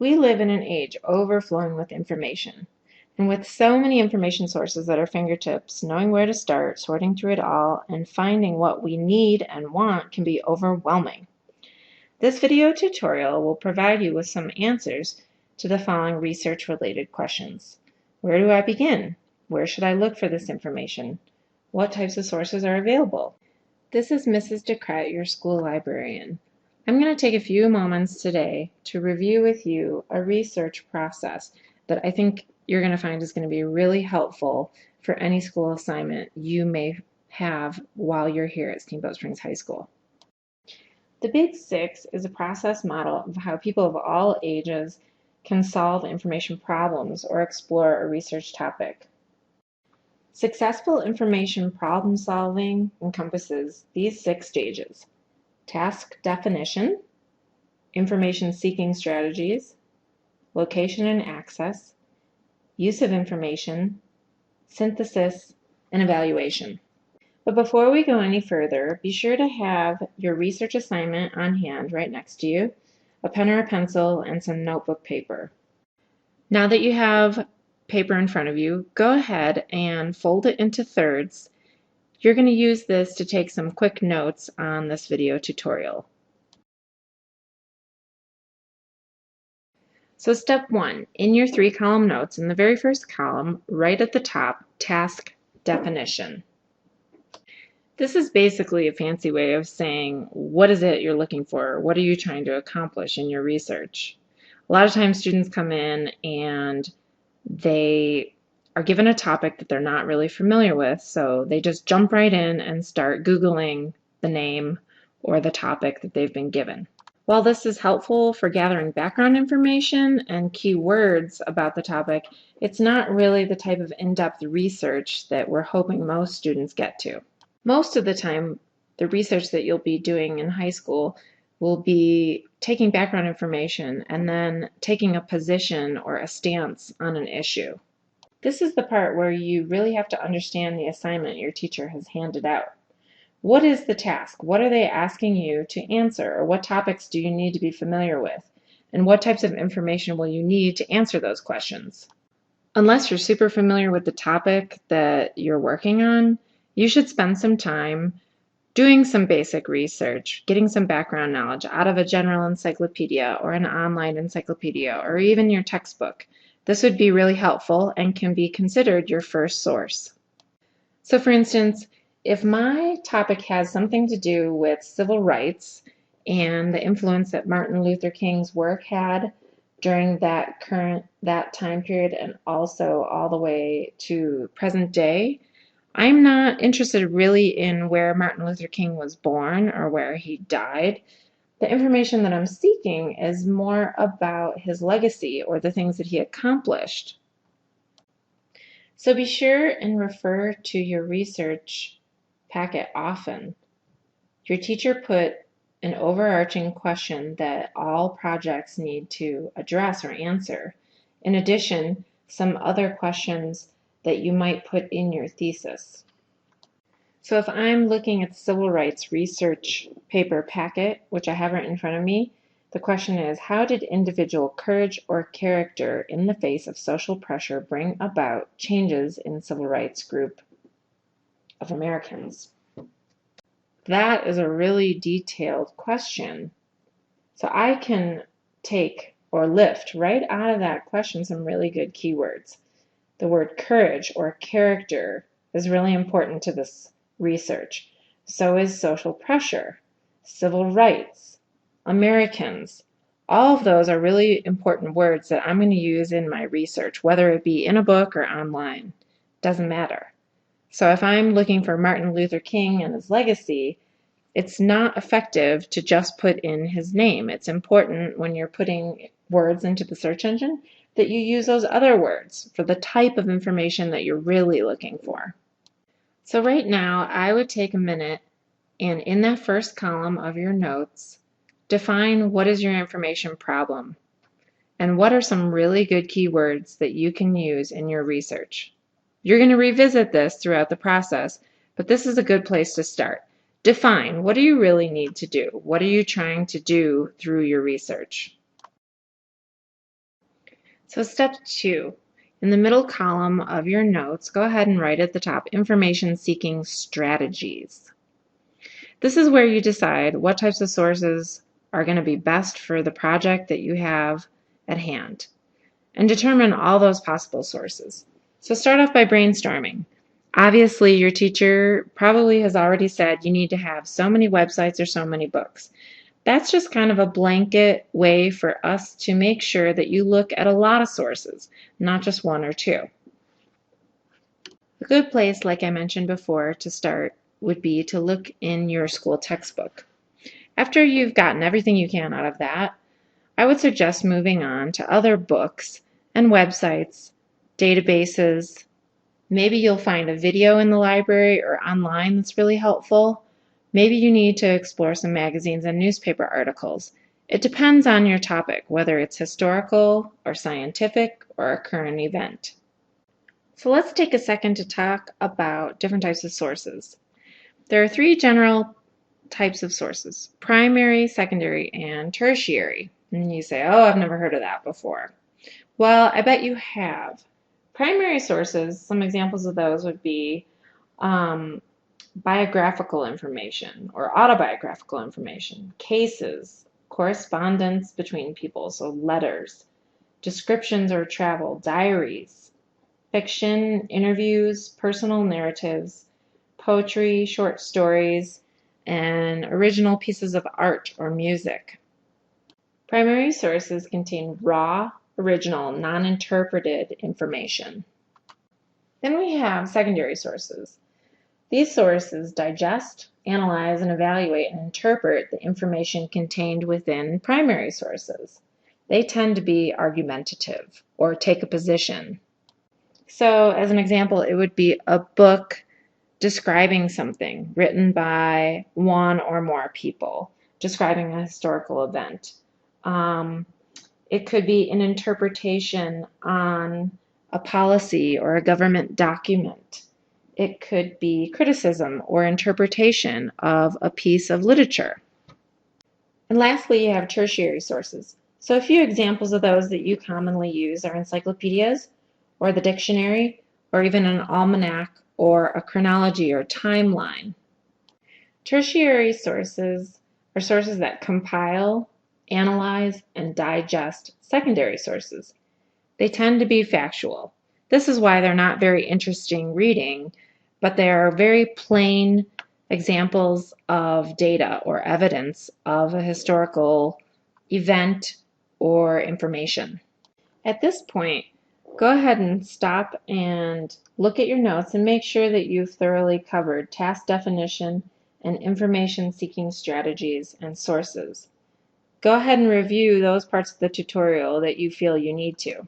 We live in an age overflowing with information. And with so many information sources at our fingertips, knowing where to start, sorting through it all, and finding what we need and want can be overwhelming. This video tutorial will provide you with some answers to the following research-related questions. Where do I begin? Where should I look for this information? What types of sources are available? This is Mrs. DeCret, your school librarian. I'm going to take a few moments today to review with you a research process that I think you're going to find is going to be really helpful for any school assignment you may have while you're here at Steamboat Springs High School. The Big 6 is a process model of how people of all ages can solve information problems or explore a research topic. Successful information problem solving encompasses these 6 stages: task definition, information seeking strategies, location and access, use of information, synthesis, and evaluation. But before we go any further, be sure to have your research assignment on hand right next to you, a pen or a pencil, and some notebook paper. Now that you have paper in front of you, go ahead and fold it into thirds. You're going to use this to take some quick notes on this video tutorial. So step 1, in your 3-column notes, in the very first column, right at the top, task definition. This is basically a fancy way of saying, what is it you're looking for? What are you trying to accomplish in your research? A lot of times students come in and they are given a topic that they're not really familiar with, so they just jump right in and start Googling the name or the topic that they've been given. While this is helpful for gathering background information and keywords about the topic, it's not really the type of in-depth research that we're hoping most students get to. Most of the time, the research that you'll be doing in high school will be taking background information and then taking a position or a stance on an issue. This is the part where you really have to understand the assignment your teacher has handed out. What is the task? What are they asking you to answer? Or what topics do you need to be familiar with? And what types of information will you need to answer those questions? Unless you're super familiar with the topic that you're working on, you should spend some time doing some basic research, getting some background knowledge out of a general encyclopedia or an online encyclopedia or even your textbook. This would be really helpful and can be considered your first source. So for instance, if my topic has something to do with civil rights and the influence that Martin Luther King's work had during that time period and also all the way to present day, I'm not interested really in where Martin Luther King was born or where he died. The information that I'm seeking is more about his legacy or the things that he accomplished. So be sure and refer to your research packet often. Your teacher put an overarching question that all projects need to address or answer. In addition, some other questions that you might put in your thesis. So if I'm looking at the civil rights research paper packet, which I have right in front of me, the question is, how did individual courage or character in the face of social pressure bring about changes in civil rights group of Americans? That is a really detailed question. So I can take or lift right out of that question some really good keywords. The word courage or character is really important to this research. So is social pressure, civil rights, Americans. All of those are really important words that I'm going to use in my research, whether it be in a book or online. Doesn't matter. So if I'm looking for Martin Luther King and his legacy, it's not effective to just put in his name. It's important when you're putting words into the search engine that you use those other words for the type of information that you're really looking for. So right now, I would take a minute and in that first column of your notes, define what is your information problem and what are some really good keywords that you can use in your research. You're going to revisit this throughout the process, but this is a good place to start. Define, what do you really need to do? What are you trying to do through your research? So step 2. In the middle column of your notes, go ahead and write at the top, information seeking strategies. This is where you decide what types of sources are going to be best for the project that you have at hand, and determine all those possible sources. So start off by brainstorming. Obviously, your teacher probably has already said you need to have so many websites or so many books. That's just kind of a blanket way for us to make sure that you look at a lot of sources, not just one or two. A good place, like I mentioned before, to start would be to look in your school textbook. After you've gotten everything you can out of that, I would suggest moving on to other books and websites, databases. Maybe you'll find a video in the library or online that's really helpful. Maybe you need to explore some magazines and newspaper articles. It depends on your topic, whether it's historical or scientific or a current event. So let's take a second to talk about different types of sources. There are 3 general types of sources: primary, secondary, and tertiary. And you say, oh, I've never heard of that before. Well, I bet you have. Primary sources, some examples of those would be biographical information or autobiographical information, cases, correspondence between people, so letters, descriptions or travel, diaries, fiction, interviews, personal narratives, poetry, short stories, and original pieces of art or music. Primary sources contain raw, original, non-interpreted information. Then we have secondary sources. These sources digest, analyze, and evaluate and interpret the information contained within primary sources. They tend to be argumentative or take a position. So, as an example, it would be a book describing something written by one or more people, describing a historical event. It could be an interpretation on a policy or a government document. It could be criticism or interpretation of a piece of literature. And lastly, you have tertiary sources. So a few examples of those that you commonly use are encyclopedias, or the dictionary, or even an almanac or a chronology or timeline. Tertiary sources are sources that compile, analyze, and digest secondary sources. They tend to be factual. This is why they're not very interesting reading, but they are very plain examples of data or evidence of a historical event or information. At this point, go ahead and stop and look at your notes and make sure that you've thoroughly covered task definition and information seeking strategies and sources. Go ahead and review those parts of the tutorial that you feel you need to.